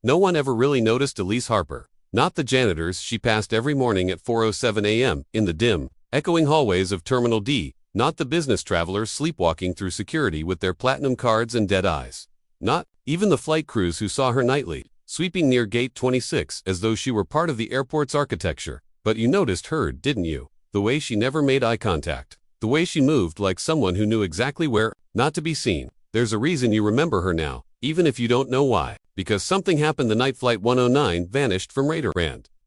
No one ever really noticed Elise Harper. Not the janitors she passed every morning at 4:07 a.m. in the dim, echoing hallways of Terminal D. Not the business travelers sleepwalking through security with their platinum cards and dead eyes. Not even the flight crews who saw her nightly, sweeping near Gate 26 as though she were part of the airport's architecture. But you noticed her, didn't you? The way she never made eye contact. The way she moved like someone who knew exactly where not to be seen. There's a reason you remember her now, even if you don't know why. Because something happened the night Flight 109 vanished from radar.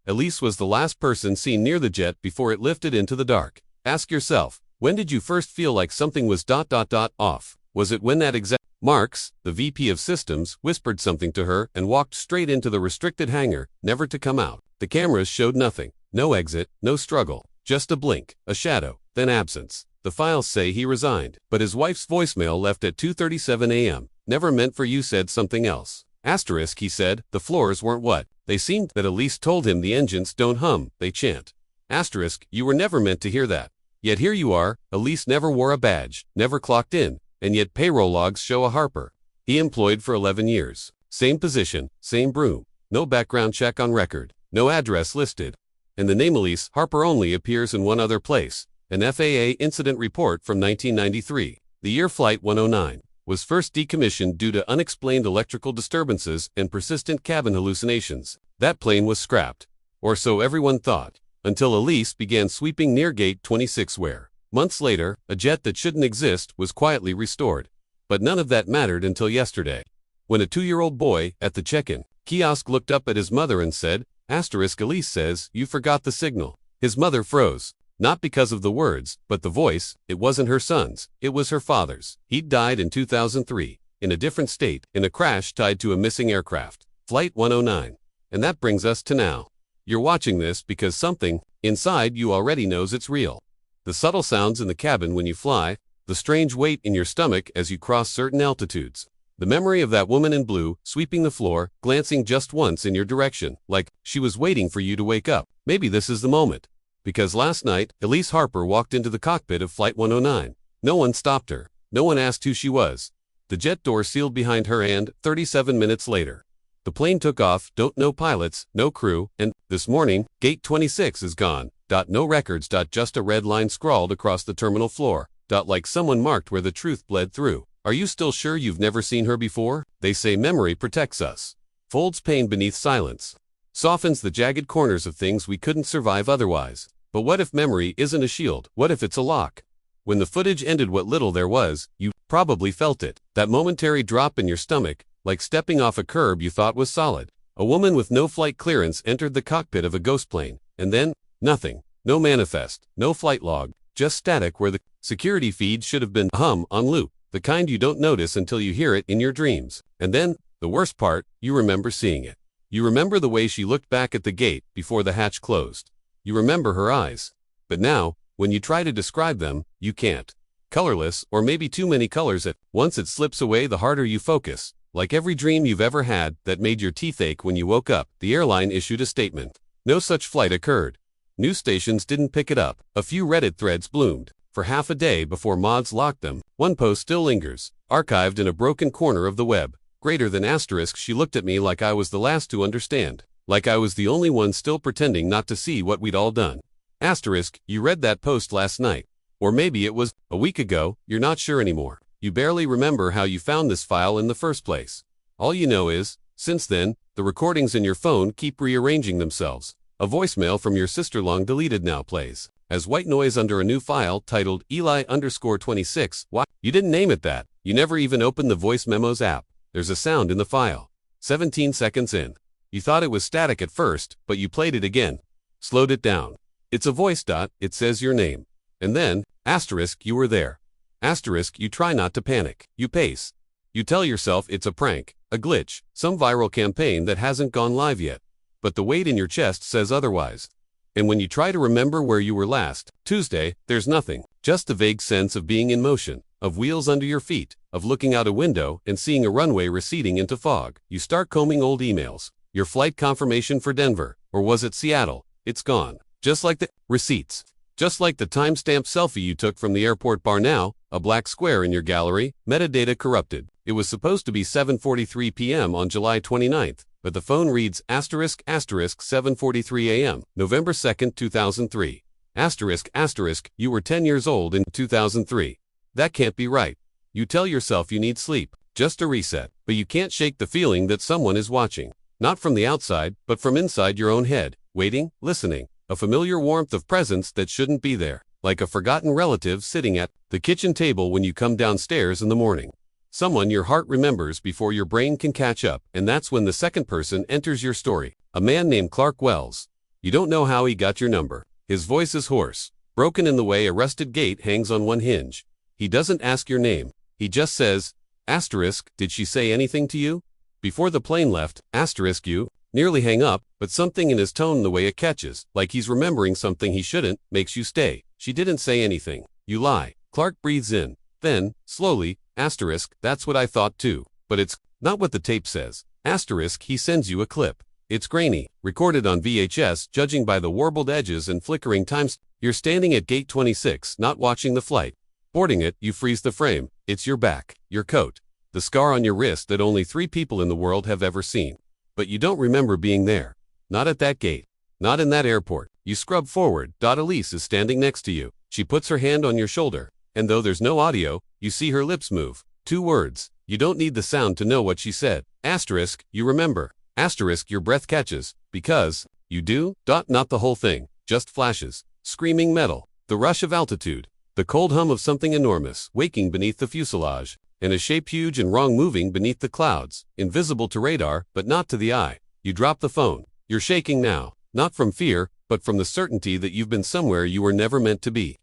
Elise was the last person seen near the jet before it lifted into the dark. Ask yourself, when did you first feel like something was off? Was it when that exact Marks, the VP of Systems, whispered something to her and walked straight into the restricted hangar, never to come out? The cameras showed nothing. No exit, no struggle. Just a blink, a shadow, then absence. The files say he resigned, but his wife's voicemail left at 2:37 a.m. Never meant for you said something else. Asterisk, he said, the floors weren't what they seemed. That Elise told him the engines don't hum, they chant. Asterisk, you were never meant to hear that. Yet here you are. Elise never wore a badge, never clocked in, and yet payroll logs show a Harper he employed for 11 years. Same position, same broom. No background check on record, no address listed. And the name Elise Harper only appears in one other place, an FAA incident report from 1993, the year Flight 109 was first decommissioned due to unexplained electrical disturbances and persistent cabin hallucinations. That plane was scrapped, or so everyone thought, until Elise began sweeping near Gate 26 where, months later, a jet that shouldn't exist was quietly restored. But none of that mattered until yesterday, when a 2-year-old boy, at the check-in kiosk, looked up at his mother and said, Asterisk, Elise says, you forgot the signal. His mother froze. Not because of the words, but the voice. It wasn't her son's, it was her father's. He'd died in 2003, in a different state, in a crash tied to a missing aircraft, Flight 109. And that brings us to now. You're watching this because something inside you already knows it's real. The subtle sounds in the cabin when you fly, the strange weight in your stomach as you cross certain altitudes. The memory of that woman in blue, sweeping the floor, glancing just once in your direction, like she was waiting for you to wake up. Maybe this is the moment. Because last night, Elise Harper walked into the cockpit of Flight 109. No one stopped her. No one asked who she was. The jet door sealed behind her and, 37 minutes later, the plane took off. Don't know pilots, no crew, and, this morning, Gate 26 is gone. No records. Just a red line scrawled across the terminal floor. Like someone marked where the truth bled through. Are you still sure you've never seen her before? They say memory protects us. Folds pain beneath silence. Softens the jagged corners of things we couldn't survive otherwise. But what if memory isn't a shield? What if it's a lock? When the footage ended what little there was, you probably felt it. That momentary drop in your stomach, like stepping off a curb you thought was solid. A woman with no flight clearance entered the cockpit of a ghost plane. And then, nothing. No manifest, no flight log, just static where the security feed should have been hum on loop. The kind you don't notice until you hear it in your dreams. And then, the worst part, you remember seeing it. You remember the way she looked back at the gate before the hatch closed. You remember her eyes. But now, when you try to describe them, you can't. Colorless, or maybe too many colors at once. It slips away the harder you focus. Like every dream you've ever had that made your teeth ache when you woke up, the airline issued a statement. No such flight occurred. News stations didn't pick it up. A few Reddit threads bloomed. For half a day before mods locked them, one post still lingers, archived in a broken corner of the web. Greater than asterisk, she looked at me like I was the last to understand. Like I was the only one still pretending not to see what we'd all done. Asterisk, you read that post last night. Or maybe it was a week ago, you're not sure anymore. You barely remember how you found this file in the first place. All you know is, since then, the recordings in your phone keep rearranging themselves. A voicemail from your sister long deleted now plays as white noise under a new file titled Eli_26. Why? You didn't name it that. You never even opened the voice memos app. There's a sound in the file. 17 seconds in. You thought it was static at first, but you played it again. Slowed it down. It's a voice. It says your name. And then, asterisk, you were there. Asterisk, you try not to panic. You pace. You tell yourself it's a prank, a glitch, some viral campaign that hasn't gone live yet. But the weight in your chest says otherwise. And when you try to remember where you were last Tuesday, there's nothing. Just the vague sense of being in motion, of wheels under your feet, of looking out a window and seeing a runway receding into fog. You start combing old emails. Your flight confirmation for Denver, or was it Seattle? It's gone. Just like the receipts. Just like the timestamp selfie you took from the airport bar now, a black square in your gallery, metadata corrupted. It was supposed to be 7:43 p.m. on July 29th, but the phone reads asterisk asterisk 7:43 a.m., November 2nd, 2003. Asterisk asterisk, you were 10 years old in 2003. That can't be right. You tell yourself you need sleep, just a reset, but you can't shake the feeling that someone is watching. Not from the outside, but from inside your own head, waiting, listening, a familiar warmth of presence that shouldn't be there, like a forgotten relative sitting at the kitchen table when you come downstairs in the morning. Someone your heart remembers before your brain can catch up, and that's when the second person enters your story, a man named Clark Wells. You don't know how he got your number. His voice is hoarse, broken in the way a rusted gate hangs on one hinge. He doesn't ask your name. He just says, asterisk, did she say anything to you? Before the plane left, asterisk, you nearly hang up, but something in his tone, the way it catches, like he's remembering something he shouldn't, makes you stay. She didn't say anything. You lie. Clark breathes in. Then, slowly, asterisk, that's what I thought too. But it's not what the tape says. Asterisk, he sends you a clip. It's grainy, recorded on VHS, judging by the warbled edges and flickering times. You're standing at gate 26, not watching the flight. Boarding it, you freeze the frame. It's your back, your coat, the scar on your wrist that only 3 people in the world have ever seen. But you don't remember being there. Not at that gate. Not in that airport. You scrub forward. Elise is standing next to you. She puts her hand on your shoulder, and though there's no audio, you see her lips move. 2 words. You don't need the sound to know what she said. Asterisk, you remember. Asterisk, your breath catches. Because you do. Not the whole thing. Just flashes. Screaming metal. The rush of altitude. The cold hum of something enormous, waking beneath the fuselage, and a shape huge and wrong moving beneath the clouds, invisible to radar, but not to the eye. You drop the phone. You're shaking now, not from fear, but from the certainty that you've been somewhere you were never meant to be.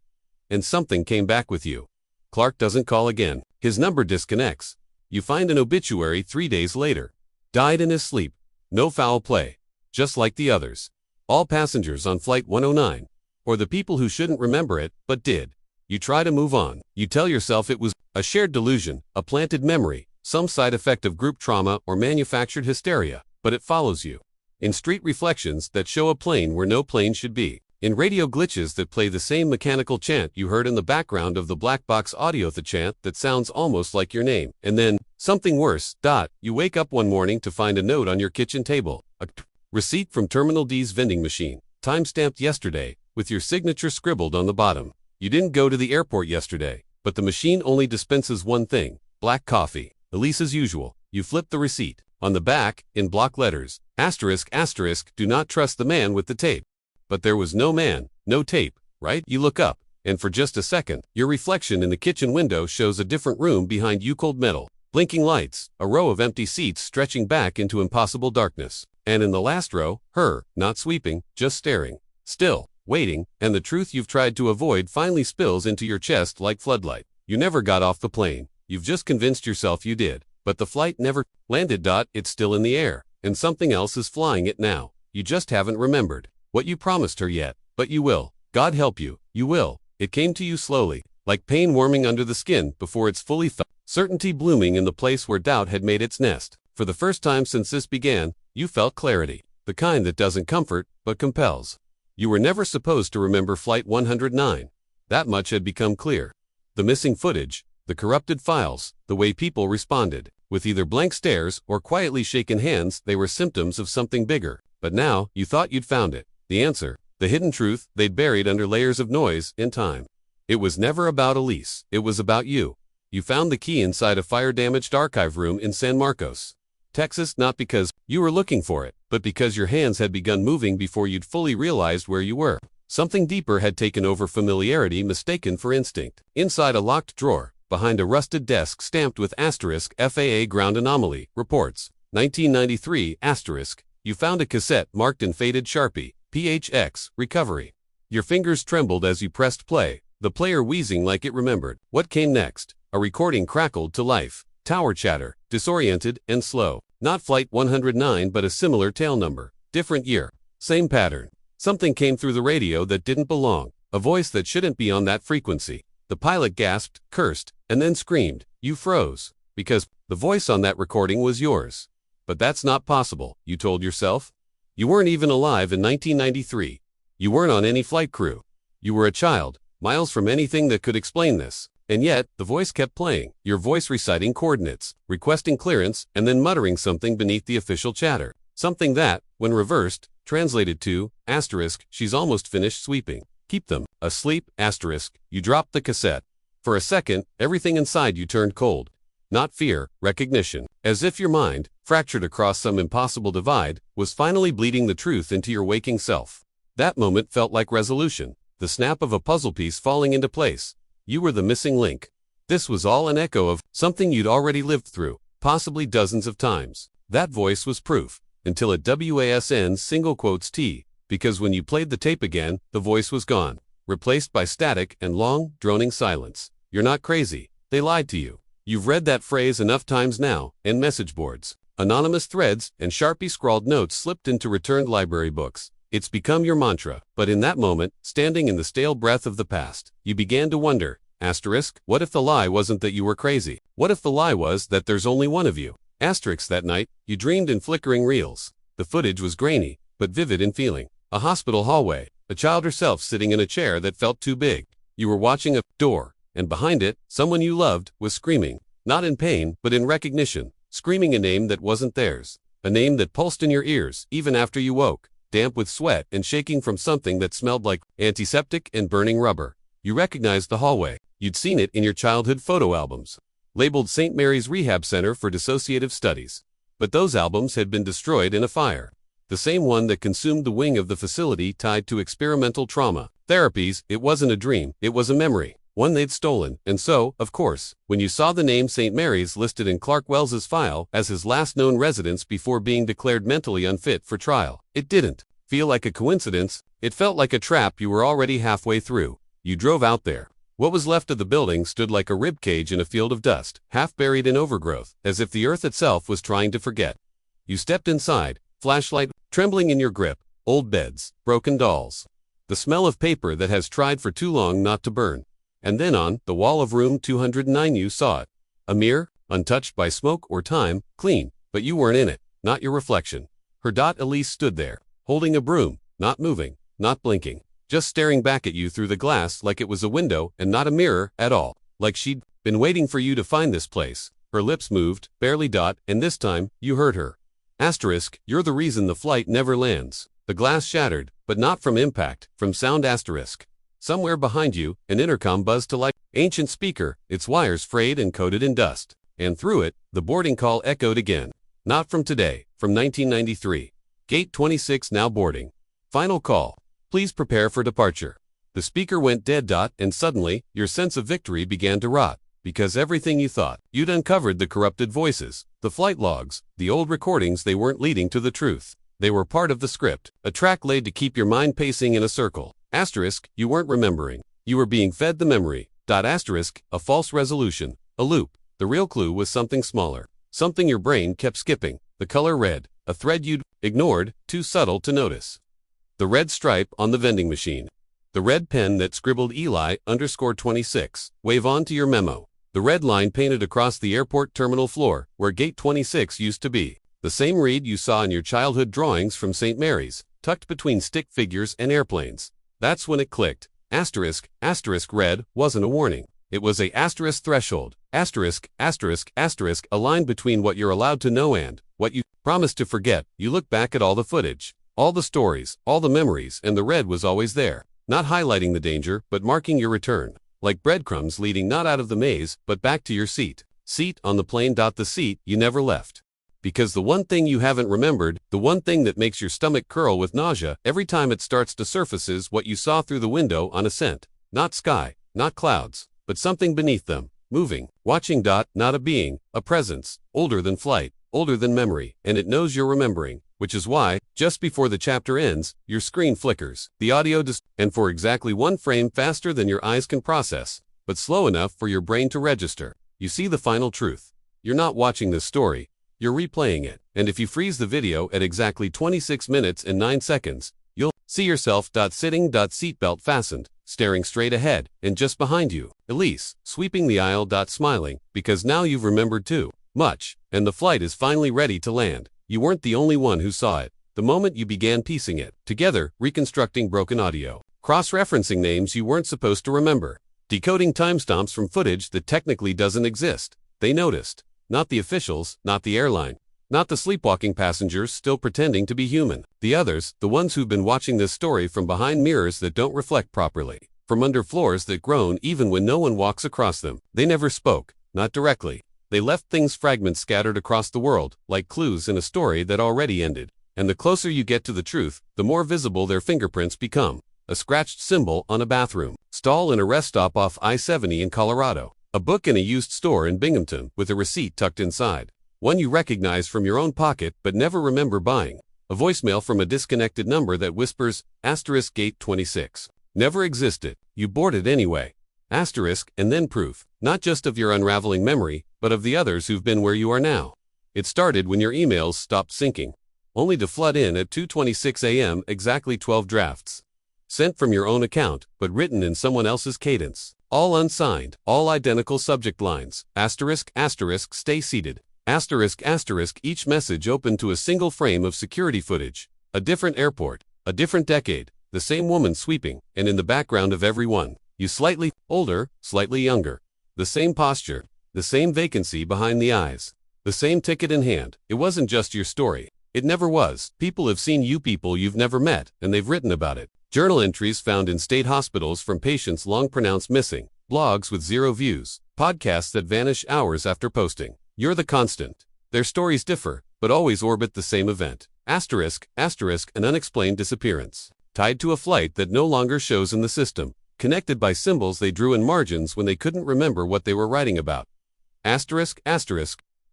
And something came back with you. Clark doesn't call again. His number disconnects. You find an obituary 3 days later. Died in his sleep. No foul play. Just like the others. All passengers on Flight 109. Or the people who shouldn't remember it, but did. You try to move on. You tell yourself it was a shared delusion, a planted memory, some side effect of group trauma or manufactured hysteria, but it follows you. In street reflections that show a plane where no plane should be. In radio glitches that play the same mechanical chant you heard in the background of the black box audio, the chant that sounds almost like your name. And then, something worse. You wake up one morning to find a note on your kitchen table. A receipt from Terminal D's vending machine, time-stamped yesterday, with your signature scribbled on the bottom. You didn't go to the airport yesterday, but the machine only dispenses one thing, black coffee. Elise as usual. You flip the receipt. On the back, in block letters, asterisk asterisk, do not trust the man with the tape. But there was no man, no tape, right? You look up, and for just a second, your reflection in the kitchen window shows a different room behind you, cold metal, blinking lights, a row of empty seats stretching back into impossible darkness. And in the last row, her, not sweeping, just staring. Still. Waiting, and the truth you've tried to avoid finally spills into your chest like floodlight. You never got off the plane. You've just convinced yourself you did. But the flight never landed. It's still in the air, and something else is flying it now. You just haven't remembered what you promised her yet. But you will. God help you. You will. It came to you slowly, like pain warming under the skin before it's fully felt. Certainty blooming in the place where doubt had made its nest. For the first time since this began, you felt clarity. The kind that doesn't comfort, but compels. You were never supposed to remember Flight 109. That much had become clear. The missing footage, the corrupted files, the way people responded, with either blank stares or quietly shaken hands, they were symptoms of something bigger. But now, you thought you'd found it. The answer, the hidden truth they'd buried under layers of noise in time. It was never about Elise. It was about you. You found the key inside a fire-damaged archive room in San Marcos, Texas, not because you were looking for it, but because your hands had begun moving before you'd fully realized where you were. Something deeper had taken over, familiarity mistaken for instinct. Inside a locked drawer, behind a rusted desk stamped with asterisk FAA ground anomaly, reports, 1993, asterisk, you found a cassette marked in faded Sharpie, PHX, recovery. Your fingers trembled as you pressed play, the player wheezing like it remembered. What came next? A recording crackled to life. Tower chatter, disoriented and slow. Not Flight 109 but a similar tail number. Different year. Same pattern. Something came through the radio that didn't belong. A voice that shouldn't be on that frequency. The pilot gasped, cursed, and then screamed. You froze. Because the voice on that recording was yours. But that's not possible, you told yourself. You weren't even alive in 1993. You weren't on any flight crew. You were a child, miles from anything that could explain this. And yet, the voice kept playing, your voice reciting coordinates, requesting clearance, and then muttering something beneath the official chatter. Something that, when reversed, translated to, asterisk, she's almost finished sweeping. Keep them. Asleep, asterisk, you dropped the cassette. For a second, everything inside you turned cold. Not fear, recognition. As if your mind, fractured across some impossible divide, was finally bleeding the truth into your waking self. That moment felt like resolution, the snap of a puzzle piece falling into place. You were the missing link. This was all an echo of something you'd already lived through, possibly dozens of times. That voice was proof, until it wasn't single quotes T, because when you played the tape again, the voice was gone, replaced by static and long, droning silence. You're not crazy. They lied to you. You've read that phrase enough times now, and message boards, anonymous threads, and Sharpie-scrawled notes slipped into returned library books. It's become your mantra. But in that moment, standing in the stale breath of the past, you began to wonder, asterisk, what if the lie wasn't that you were crazy? What if the lie was that there's only one of you? Asterisk, that night, you dreamed in flickering reels. The footage was grainy, but vivid in feeling. A hospital hallway, a child herself sitting in a chair that felt too big. You were watching a door, and behind it, someone you loved was screaming, not in pain, but in recognition, screaming a name that wasn't theirs, a name that pulsed in your ears even after you woke, damp with sweat and shaking from something that smelled like antiseptic and burning rubber. You recognized the hallway. You'd seen it in your childhood photo albums, labeled St. Mary's Rehab Center for Dissociative Studies. But those albums had been destroyed in a fire. The same one that consumed the wing of the facility tied to experimental trauma therapies. It wasn't a dream, it was a memory, one they'd stolen. And so, of course, when you saw the name St. Mary's listed in Clark Wells's file as his last known residence before being declared mentally unfit for trial, it didn't feel like a coincidence. It felt like a trap you were already halfway through. You drove out there. What was left of the building stood like a ribcage in a field of dust, half buried in overgrowth, as if the earth itself was trying to forget. You stepped inside, flashlight trembling in your grip, old beds, broken dolls, the smell of paper that has tried for too long not to burn. And then on the wall of room 209 you saw it. A mirror, untouched by smoke or time, clean, but you weren't in it, not your reflection. Her Elise stood there, holding a broom, not moving, not blinking, just staring back at you through the glass like it was a window and not a mirror at all, like she'd been waiting for you to find this place. Her lips moved, barely, and this time, you heard her. Asterisk, you're the reason the flight never lands. The glass shattered, but not from impact, from sound. Asterisk. Somewhere behind you, an intercom buzzed to life. Ancient speaker, its wires frayed and coated in dust. And through it, the boarding call echoed again. Not from today, from 1993. Gate 26 now boarding. Final call. Please prepare for departure. The speaker went dead. And suddenly, your sense of victory began to rot. Because everything you thought, you'd uncovered the corrupted voices, the flight logs, the old recordings, they weren't leading to the truth. They were part of the script, a track laid to keep your mind pacing in a circle. Asterisk, you weren't remembering. You were being fed the memory. Asterisk, a false resolution, a loop. The real clue was something smaller, something your brain kept skipping. The color red, a thread you'd ignored, too subtle to notice. The red stripe on the vending machine. The red pen that scribbled Eli_26, wave on to your memo. The red line painted across the airport terminal floor, where Gate 26 used to be. The same read you saw in your childhood drawings from St. Mary's, tucked between stick figures and airplanes. That's when it clicked. Asterisk, red wasn't a warning. It was a asterisk threshold. Asterisk, a line between what you're allowed to know and what you promised to forget. You look back at all the footage, all the stories, all the memories, and the red was always there. Not highlighting the danger, but marking your return. Like breadcrumbs leading not out of the maze, but back to your seat. Seat on the plane. The seat you never left. Because the one thing you haven't remembered, the one thing that makes your stomach curl with nausea every time it starts to surface, is what you saw through the window on ascent. Not sky, not clouds, but something beneath them, moving, watching. Not a being, a presence, older than flight, older than memory, and it knows you're remembering. Which is why, just before the chapter ends, your screen flickers, the audio and for exactly one frame faster than your eyes can process, but slow enough for your brain to register, you see the final truth. You're not watching this story, you're replaying it. And if you freeze the video at exactly 26 minutes and 9 seconds, you'll see yourself sitting, seatbelt fastened, staring straight ahead, and just behind you, Elise, sweeping the aisle, smiling, because now you've remembered too much, and the flight is finally ready to land. You weren't the only one who saw it. The moment you began piecing it together, reconstructing broken audio, cross-referencing names you weren't supposed to remember, decoding timestamps from footage that technically doesn't exist, they noticed. Not the officials, not the airline, Not the sleepwalking passengers still pretending to be human. The others, the ones who've been watching this story from behind mirrors that don't reflect properly, from under floors that groan even when no one walks across them. They never spoke, not directly. They left things fragments scattered across the world, like clues in a story that already ended. And the closer you get to the truth, the more visible their fingerprints become. A scratched symbol on a bathroom stall in a rest stop off I-70 in Colorado. A book in a used store in Binghamton with a receipt tucked inside. One you recognize from your own pocket but never remember buying. A voicemail from a disconnected number that whispers, *gate 26. Never existed. You board it anyway. Asterisk, and then proof, not just of your unraveling memory, but of the others who've been where you are now. It started when your emails stopped syncing, only to flood in at 2:26 a.m. exactly 12 drafts. Sent from your own account, but written in someone else's cadence. All unsigned, all identical subject lines. ***, stay seated. ***, each message open to a single frame of security footage. A different airport, a different decade, the same woman sweeping, and in the background of every one, you slightly older, slightly younger. The same posture, the same vacancy behind the eyes, the same ticket in hand. It wasn't just your story. It never was. People have seen you, people you've never met, and they've written about it. Journal entries found in state hospitals from patients long pronounced missing, blogs with 0 views, podcasts that vanish hours after posting. You're the constant. Their stories differ, but always orbit the same event. ***, an unexplained disappearance. Tied to a flight that no longer shows in the system. Connected by symbols they drew in margins when they couldn't remember what they were writing about. ***,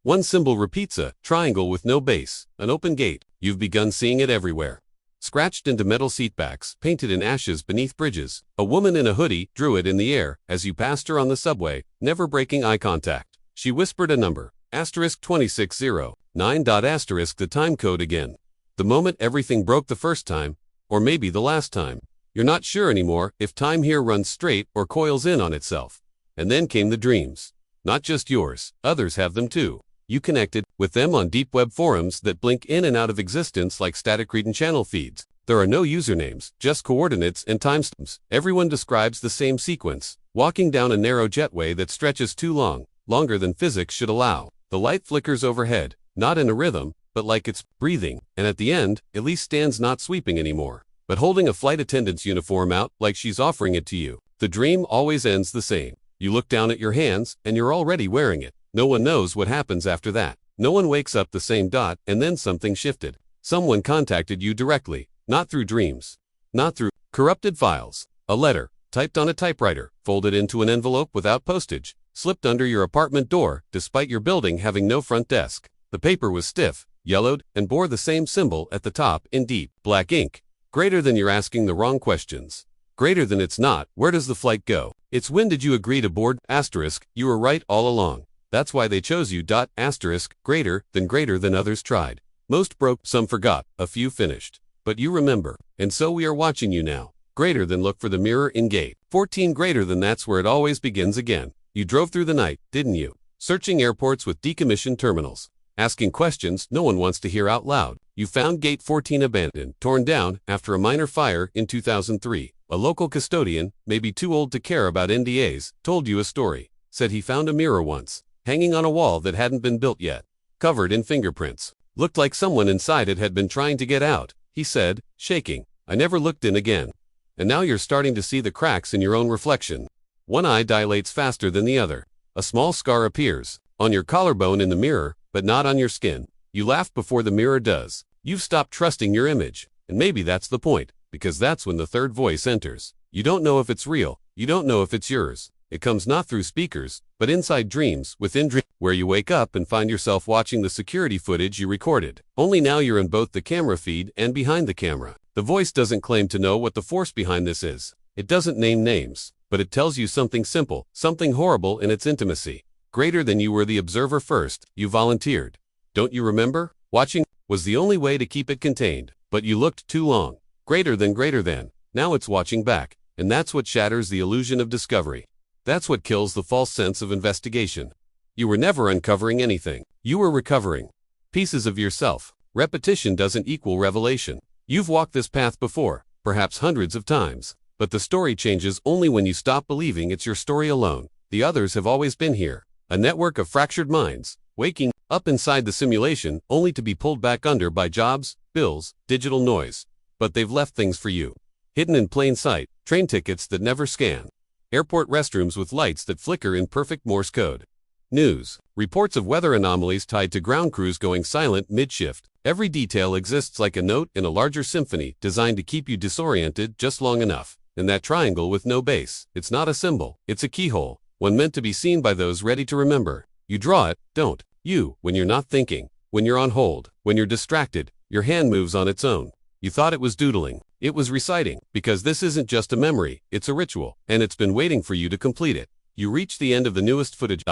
one symbol repeats, a triangle with no base, an open gate. You've begun seeing it everywhere. Scratched into metal seatbacks, painted in ashes beneath bridges. A woman in a hoodie drew it in the air as you passed her on the subway, never breaking eye contact. She whispered a number, *260 9. The time code again. The moment everything broke the first time, or maybe the last time. You're not sure anymore if time here runs straight or coils in on itself. And then came the dreams. Not just yours, others have them too. You connected with them on deep web forums that blink in and out of existence like static read and channel feeds. There are no usernames, just coordinates and timestamps. Everyone describes the same sequence, walking down a narrow jetway that stretches too long, longer than physics should allow. The light flickers overhead, not in a rhythm, but like it's breathing, and at the end, at least stands not sweeping anymore, but holding a flight attendant's uniform out like she's offering it to you. The dream always ends the same. You look down at your hands, and you're already wearing it. No one knows what happens after that. No one wakes up the same dot, and then something shifted. Someone contacted you directly, not through dreams, not through corrupted files. A letter, typed on a typewriter, folded into an envelope without postage, slipped under your apartment door, despite your building having no front desk. The paper was stiff, yellowed, and bore the same symbol at the top in deep, black ink. Greater than you're asking the wrong questions. Greater than it's not, where does the flight go? It's when did you agree to board, *, you were right all along. That's why they chose you, *, greater than others tried. Most broke, some forgot, a few finished. But you remember, and so we are watching you now. Greater than look for the mirror in gate 14, greater than that's where it always begins again. You drove through the night, didn't you? Searching airports with decommissioned terminals. Asking questions no one wants to hear out loud. You found gate 14 abandoned, torn down, after a minor fire in 2003. A local custodian, maybe too old to care about NDAs, told you a story. Said he found a mirror once, hanging on a wall that hadn't been built yet. Covered in fingerprints. Looked like someone inside it had been trying to get out, he said, shaking. I never looked in again. And now you're starting to see the cracks in your own reflection. One eye dilates faster than the other. A small scar appears, on your collarbone in the mirror, but not on your skin. You laugh before the mirror does. You've stopped trusting your image. And maybe that's the point, because that's when the third voice enters. You don't know if it's real. You don't know if it's yours. It comes not through speakers, but inside dreams, within dreams, where you wake up and find yourself watching the security footage you recorded. Only now you're in both the camera feed and behind the camera. The voice doesn't claim to know what the force behind this is. It doesn't name names, but it tells you something simple, something horrible in its intimacy. Greater than you were the observer first, you volunteered. Don't you remember? Watching was the only way to keep it contained, but you looked too long. Greater than, now it's watching back, and that's what shatters the illusion of discovery. That's what kills the false sense of investigation. You were never uncovering anything. You were recovering pieces of yourself. Repetition doesn't equal revelation. You've walked this path before, perhaps hundreds of times, but the story changes only when you stop believing it's your story alone. The others have always been here. A network of fractured minds, waking up inside the simulation only to be pulled back under by jobs, bills, digital noise. But they've left things for you. Hidden in plain sight, train tickets that never scan. Airport restrooms with lights that flicker in perfect Morse code. News. Reports of weather anomalies tied to ground crews going silent mid-shift. Every detail exists like a note in a larger symphony designed to keep you disoriented just long enough. And that triangle with no base, it's not a symbol, it's a keyhole, one meant to be seen by those ready to remember. You draw it, don't you, when you're not thinking, when you're on hold, when you're distracted, your hand moves on its own. You thought it was doodling. It was reciting, because this isn't just a memory, it's a ritual, and it's been waiting for you to complete it. You reach the end of the newest footage.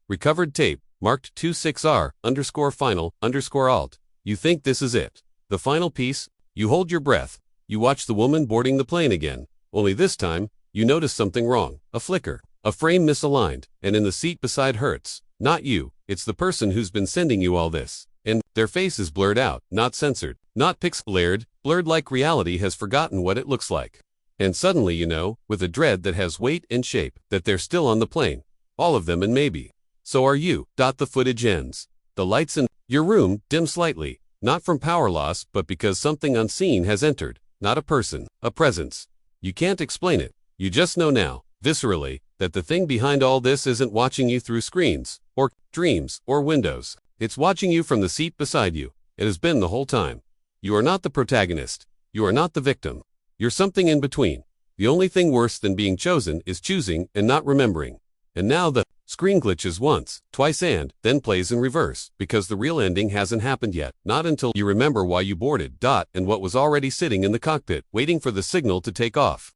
Recovered tape, marked 26R_final_alt. You think this is it. The final piece? You hold your breath. You watch the woman boarding the plane again. Only this time, you notice something wrong. A flicker. A frame misaligned, and in the seat beside hurts. Not you, it's the person who's been sending you all this. And their face is blurred out, not censored, not pixelated, blurred like reality has forgotten what it looks like. And suddenly you know, with a dread that has weight and shape, that they're still on the plane. All of them and maybe. So are you. The footage ends. The lights in your room dim slightly, not from power loss but because something unseen has entered. Not a person, a presence. You can't explain it. You just know now, viscerally, that the thing behind all this isn't watching you through screens, or dreams, or windows. It's watching you from the seat beside you. It has been the whole time. You are not the protagonist. You are not the victim. You're something in between. The only thing worse than being chosen is choosing and not remembering. And now the screen glitches once, twice and then plays in reverse, because the real ending hasn't happened yet. Not until you remember why you boarded. And what was already sitting in the cockpit, waiting for the signal to take off.